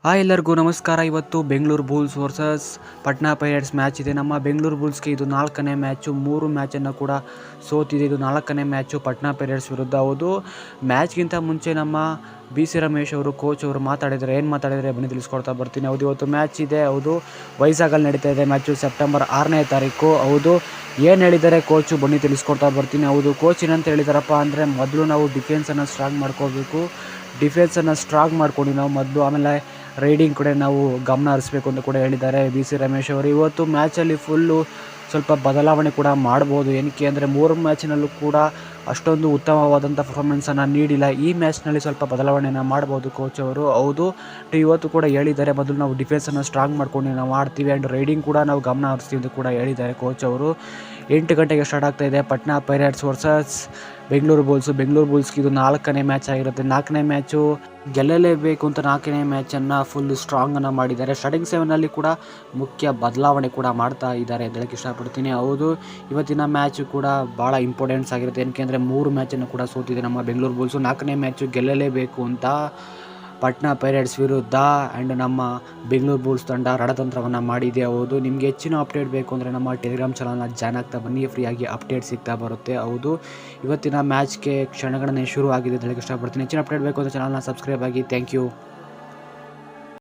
ಎಲ್ಲರಿಗೂ ನಮಸ್ಕಾರ. ಇವತ್ತು Bengaluru Bulls versus Patna pirates match ಇದೆ. ನಮ್ಮ ಬೆಂಗಳೂರು ಬುಲ್ಸ್ಗೆ ಇದು 4ನೇ ಮ್ಯಾಚು. 3 ಮ್ಯಾಚನ್ನು ಕೂಡ ಸೋತಿದೆ. ಇದು 4ನೇ ಮ್ಯಾಚು ಪಟ್ನಾ ಪೈರೇಟ್ಸ್ ವಿರುದ್ಧ. ಹೌದು, ಮ್ಯಾಚ್ಗಿಂತ ಮುಂಚೆ ನಮ್ಮ BC ರಮೇಶ್ ಅವರು, ಕೋಚ್ ಅವರು ಮಾತಾಡಿದರೆ ಏನು ಮಾತಾಡಿದರೆ ಬನ್ನಿ ತಿಳಿಸ್ಕೊಡ್ತಾ ಬರ್ತೀನಿ. ಹೌದು, ಇವತ್ತು ಮ್ಯಾಚ್ ಇದೆ. ಹೌದು, ವೈಜಾಗಲ್ಲಿ ನಡೀತಾ ಇದೆ ಮ್ಯಾಚು, ಸೆಪ್ಟೆಂಬರ್ 6ನೇ ತಾರೀಕು. ಹೌದು, ಏನು ಹೇಳಿದ್ದಾರೆ ಕೋಚು ಬನ್ನಿ ತಿಳಿಸ್ಕೊಡ್ತಾ ಬರ್ತೀನಿ. ಹೌದು, ಕೋಚ್ ಏನಂತ ಹೇಳಿದಾರಪ್ಪ ಅಂದರೆ, ಮೊದಲು ನಾವು ಡಿಫೆನ್ಸನ್ನು ಸ್ಟ್ರಾಂಗ್ ಮಾಡ್ಕೋಬೇಕು. ಡಿಫೆನ್ಸನ್ನು ಸ್ಟ್ರಾಂಗ್ ಮಾಡ್ಕೊಂಡು ನಾವು ಮೊದಲು, ಆಮೇಲೆ ರೈಡಿಂಗ್ ಕಡೆ ನಾವು ಗಮನ ಹರಿಸಬೇಕು ಅಂತ ಕೂಡ ಹೇಳಿದ್ದಾರೆ BC ರಮೇಶ್ ಅವರು. ಇವತ್ತು ಮ್ಯಾಚಲ್ಲಿ ಸ್ವಲ್ಪ ಬದಲಾವಣೆ ಕೂಡ ಮಾಡ್ಬೋದು. ಏನಕ್ಕೆ ಅಂದರೆ 3 ಮ್ಯಾಚಿನಲ್ಲೂ ಕೂಡ ಅಷ್ಟೊಂದು ಉತ್ತಮವಾದಂಥ ಪರ್ಫಾರ್ಮೆನ್ಸನ್ನು ನೀಡಿಲ್ಲ. ಈ ಮ್ಯಾಚ್ನಲ್ಲಿ ಸ್ವಲ್ಪ ಬದಲಾವಣೆಯನ್ನು ಮಾಡ್ಬೋದು ಕೋಚ್ ಅವರು. ಹೌದು, ಇವತ್ತು ಕೂಡ ಹೇಳಿದ್ದಾರೆ, ಮೊದಲು ನಾವು ಡಿಫೆನ್ಸನ್ನು ಸ್ಟ್ರಾಂಗ್ ಮಾಡ್ಕೊಂಡು ನಾವು ಆಡ್ತೀವಿ ಆ್ಯಂಡ್ ರೈಡಿಂಗ್ ಕೂಡ ನಾವು ಗಮನ ಹರಿಸ್ತೀವಿ ಅಂತ ಕೂಡ ಹೇಳಿದ್ದಾರೆ ಕೋಚ್ ಅವರು. 8 ಗಂಟೆಗೆ ಸ್ಟಾರ್ಟ್ ಆಗ್ತಾಯಿದೆ ಪಟ್ನಾ ಪೈರೇಟ್ಸ್ ವರ್ಸಸ್ ಬೆಂಗಳೂರು ಬುಲ್ಸ್ಗೆ ಇದು 4ನೇ ಮ್ಯಾಚ್ ಆಗಿರುತ್ತೆ. 4ನೇ ಮ್ಯಾಚು ಗೆಲ್ಲಲೇಬೇಕು ಅಂತ 4ನೇ ಮ್ಯಾಚನ್ನು ಫುಲ್ ಸ್ಟ್ರಾಂಗನ್ನು ಮಾಡಿದ್ದಾರೆ. ಸ್ಟಾರ್ಟಿಂಗ್ 7ನಲ್ಲಿ ಕೂಡ ಮುಖ್ಯ ಬದಲಾವಣೆ ಕೂಡ ಮಾಡ್ತಾ ಇದ್ದಾರೆ ಅಂತ ಹೇಳಕ್ಕೆ ಇಷ್ಟಪಡ್ತೀನಿ. ಹೌದು, ಇವತ್ತಿನ ಮ್ಯಾಚು ಕೂಡ ಭಾಳ ಇಂಪಾರ್ಟೆನ್ಸ್ ಆಗಿರುತ್ತೆ. ಏನಕ್ಕೆ ಅಂದರೆ 3 ಮ್ಯಾಚನ್ನು ಕೂಡ ಸೋತಿದೆ ನಮ್ಮ ಬೆಂಗಳೂರು ಬುಲ್ಸು. 4ನೇ ಮ್ಯಾಚು ಗೆಲ್ಲಲೇಬೇಕು ಅಂತ ಪಟ್ನಾ ಪೈರೇಟ್ಸ್ ವಿರುದ್ಧ ಆ್ಯಂಡ್ ನಮ್ಮ ಬೆಂಗಳೂರು ಬುಲ್ಸ್ ತಂಡ ರಣತಂತ್ರವನ್ನು ಮಾಡಿದೆ. ಹೌದು, ನಿಮಗೆ ಹೆಚ್ಚಿನ ಅಪ್ಡೇಟ್ ಬೇಕು ಅಂದರೆ ನಮ್ಮ ಟೆಲಿಗ್ರಾಮ್ ಚಾನಲ್ನ ಜಾಯ್ನ್ ಆಗ್ತಾ ಬನ್ನಿ, ಫ್ರೀಯಾಗಿ ಅಪ್ಡೇಟ್ ಸಿಗ್ತಾ ಬರುತ್ತೆ. ಹೌದು, ಇವತ್ತಿನ ಮ್ಯಾಚ್ಗೆ ಕ್ಷಣಗಣನೆ ಶುರು ಆಗಿದೆ ಅಂತ ಹೇಳಕ್ಕೆ ಇಷ್ಟಪಡ್ತೀನಿ. ಹೆಚ್ಚಿನ ಅಪ್ಡೇಟ್ ಬೇಕು ಅಂದರೆ ಚಾನಲ್ನ ಸಬ್ಸ್ಕ್ರೈಬ್ ಆಗಿ. Thank you.